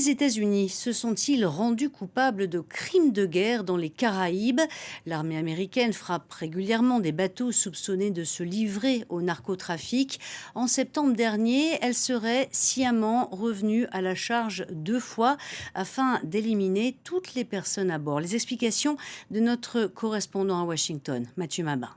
Les États-Unis se sont-ils rendus coupables de crimes de guerre dans les Caraïbes? L'armée américaine frappe régulièrement des bateaux soupçonnés de se livrer au narcotrafic. En septembre dernier, elle serait sciemment revenue à la charge 2 fois afin d'éliminer toutes les personnes à bord. Les explications de notre correspondant à Washington, Mathieu Mabin.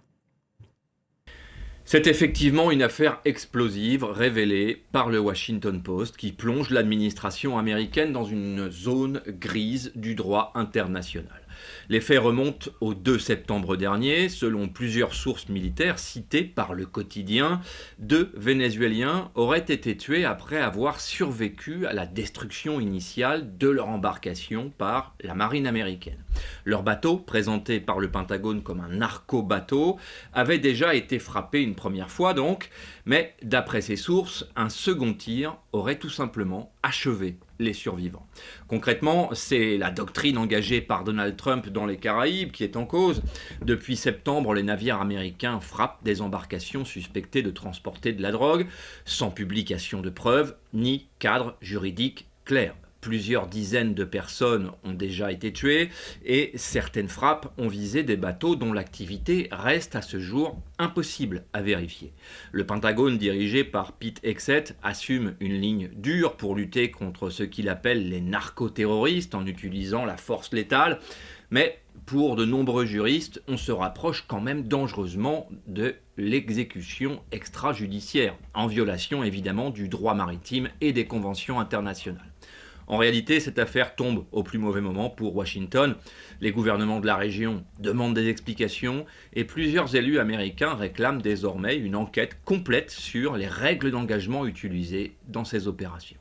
C'est effectivement une affaire explosive révélée par le Washington Post qui plonge l'administration américaine dans une zone grise du droit international. Les faits remontent au 2 septembre dernier. Selon plusieurs sources militaires citées par le quotidien, 2 Vénézuéliens auraient été tués après avoir survécu à la destruction initiale de leur embarcation par la marine américaine. Leur bateau, présenté par le Pentagone comme un narco-bateau, avait déjà été frappé une première fois donc, mais d'après ces sources, un second tir aurait tout simplement achevé les survivants. Concrètement, c'est la doctrine engagée par Donald Trump dans les Caraïbes qui est en cause. Depuis septembre, les navires américains frappent des embarcations suspectées de transporter de la drogue, sans publication de preuves ni cadre juridique clair. Plusieurs dizaines de personnes ont déjà été tuées et certaines frappes ont visé des bateaux dont l'activité reste à ce jour impossible à vérifier. Le Pentagone, dirigé par Pete Hegseth, assume une ligne dure pour lutter contre ce qu'il appelle les narcoterroristes en utilisant la force létale, mais pour de nombreux juristes, on se rapproche quand même dangereusement de l'exécution extrajudiciaire, en violation évidemment du droit maritime et des conventions internationales. En réalité, cette affaire tombe au plus mauvais moment pour Washington. Les gouvernements de la région demandent des explications et plusieurs élus américains réclament désormais une enquête complète sur les règles d'engagement utilisées dans ces opérations.